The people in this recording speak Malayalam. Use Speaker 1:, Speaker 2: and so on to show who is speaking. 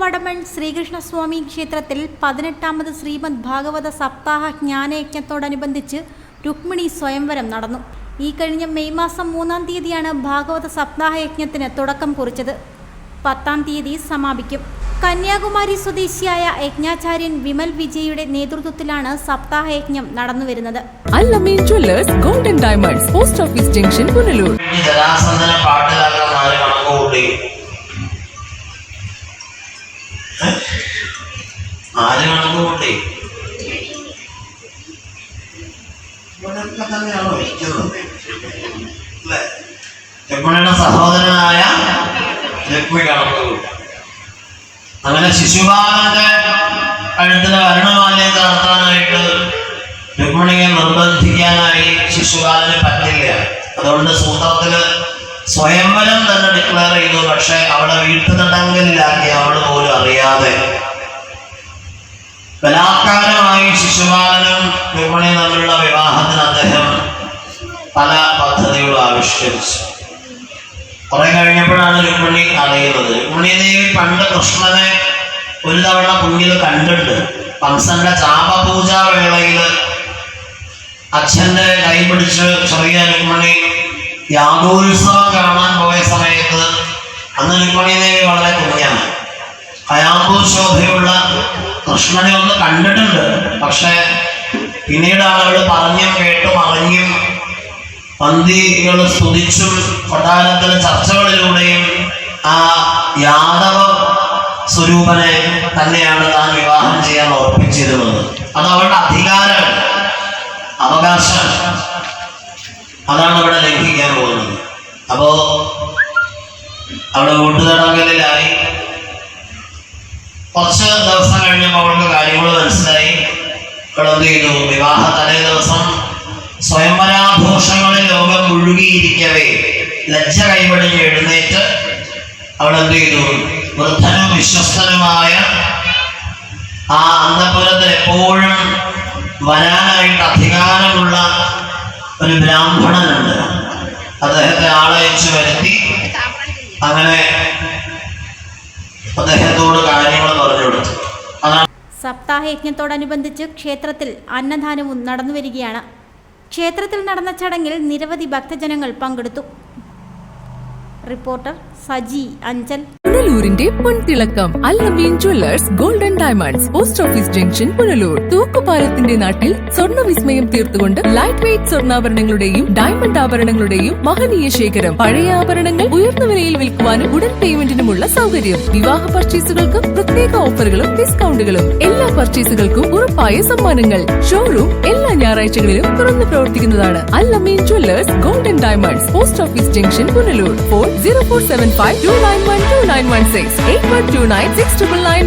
Speaker 1: വടമൺ ശ്രീകൃഷ്ണസ്വാമി ക്ഷേത്രത്തിൽ 18ാമത് ശ്രീമദ് ഭാഗവത സപ്താഹ ജ്ഞാനയജ്ഞത്തോടനുബന്ധിച്ച് രുക്മിണി സ്വയംവരം നടന്നു. ഈ കഴിഞ്ഞ മെയ് മാസം 3-ാം തീയതിയാണ് ഭാഗവത സപ്താഹ യജ്ഞത്തിന് തുടക്കം കുറിച്ചത്. 10-ാം തീയതി സമാപിക്കും. കന്യാകുമാരി സ്വദേശിയായ യജ്ഞാചാര്യൻ വിമൽ വിജയുടെ നേതൃത്വത്തിലാണ് സപ്താഹ യജ്ഞം നടന്നുവരുന്നത്.
Speaker 2: Al Ameen jewellers golden diamonds, post office junction, Punalur.
Speaker 3: ആര് കണക്കുകൂട്ടി ഇവിടെയൊക്കെ തന്നെയാണോ ഇരിക്കുന്നത് അല്ലേ? രുക്മിണിയുടെ സഹോദരനായ ലക്ഷ്മി കണക്കുകൂട്ടി. അങ്ങനെ ശിശുപാലന്റെ കഴുത്തിന് വരണമാലയം ചാർത്താനായിട്ട് രുക്മിണിയെ നിർബന്ധിക്കാനായി ശിശുപാലന് പറ്റില്ല. അതുകൊണ്ട് സൂത്രത്തില് സ്വയംവരം തന്നെ ഡിക്ലെയർ ചെയ്തു. പക്ഷെ അവളെ വീട്ടുതടങ്കലിലാക്കി അവൾ പോലും അറിയാതെ ബലാത്കാരമായി ശിശുപാലനും രുക്മിണിയും തമ്മിലുള്ള വിവാഹത്തിന് അദ്ദേഹം പല പദ്ധതികളും ആവിഷ്കരിച്ചു. കുറെ കഴിഞ്ഞപ്പോഴാണ് രുക്മിണി അറിയുന്നത്. രുക്മിണി ദേവി പണ്ട് കൃഷ്ണനെ ഒരു തവണ കുഞ്ഞിൽ കണ്ടിട്ട് കംസന്റെ ചാപപൂജാ വേളയിൽ അച്ഛന്റെ കൈ പിടിച്ച് ചെറിയ രുക്മിണി യാഗോത്സവം കാണാൻ പോയ സമയത്ത് അന്ന് രുക്മിണി ദേവി വളരെ കുഞ്ഞാണ്. കയാമ്പൂർ ശോഭയുള്ള കൃഷ്ണനെ ഒന്ന് കണ്ടിട്ടുണ്ട്. പക്ഷെ പിന്നീടാണ് അവൾ പറഞ്ഞും കേട്ടും അറിഞ്ഞും പന്തികൾ സ്തുതിച്ചും കൊട്ടാരത്തിലെ ചർച്ചകളിലൂടെയും ആ യാദവ സ്വരൂപനെ തന്നെയാണ് താൻ വിവാഹം ചെയ്യാൻ ഉറപ്പിച്ചിരുന്നത്. അത് അവളുടെ അധികാരമാണ്, അവകാശമാണ്. അതാണ് ഇവിടെ ലംഘിക്കാൻ പോകുന്നത്. അപ്പോ അവിടെ വീട്ടുതടങ്കലിലായി. കുറച്ച് ദിവസം കഴിഞ്ഞപ്പോൾ അവൾക്ക് കാര്യങ്ങൾ മനസ്സിലായി. അവളെന്ത് ചെയ്തു? വിവാഹ തലേ ദിവസം സ്വയംവരാഘോഷങ്ങളിൽ ലോകം മുഴുകിയിരിക്കവേ ലജ്ജ കൈവടിഞ്ഞ് എഴുന്നേറ്റ് അവളെന്ത് ചെയ്തു? വൃദ്ധനും വിശ്വസ്തനുമായ ആ അന്തപുരത്തിൽ എപ്പോഴും വരാനായിട്ട് അധികാരമുള്ള ഒരു ബ്രാഹ്മണനുണ്ട്. അദ്ദേഹത്തെ ആളയച്ചു വരുത്തി അങ്ങനെ അദ്ദേഹത്തോട് കാര്യങ്ങൾ പറഞ്ഞു കൊടുത്തു.
Speaker 1: സപ്താഹ യജ്ഞത്തോടനുബന്ധിച്ച് ക്ഷേത്രത്തിൽ അന്നദാനവും നടന്നുവരികയാണ്. ക്ഷേത്രത്തിൽ നടന്ന ചടങ്ങിൽ നിരവധി ഭക്തജനങ്ങൾ പങ്കെടുത്തു. റിപ്പോർട്ടർ സജി അഞ്ചൽ.
Speaker 2: പുനലൂരിന്റെ പൊൻതിളക്കം Al Ameen jewellers golden diamonds, post office junction, Punalur. തൂക്കുപാലത്തിന്റെ നാട്ടിൽ സ്വർണ്ണ വിസ്മയം തീർത്തുകൊണ്ട് ലൈറ്റ് വെയ്റ്റ് സ്വർണ്ണാഭരണങ്ങളുടെയും ഡയമണ്ട് ആഭരണങ്ങളുടെയും മഹനീയ ശേഖരം. പഴയ ആഭരണങ്ങൾ ഉയർന്ന വിലയിൽ വിൽക്കുവാനും ഉടൻ പേയ്മെന്റിനുമുള്ള സൗകര്യം. വിവാഹ പർച്ചേസുകൾക്ക് പ്രത്യേക ഓഫറുകളും ഡിസ്കൗണ്ടുകളും. എല്ലാ പർച്ചേസുകൾക്കും ഉറപ്പായ സമ്മാനങ്ങൾ. ഷോറൂം എല്ലാ ഞായറാഴ്ചകളിലും തുറന്നു പ്രവർത്തിക്കുന്നതാണ്. Al Ameen jewellers golden diamonds, post office junction, Punalur. Phone 0475 291 2916 8129 699.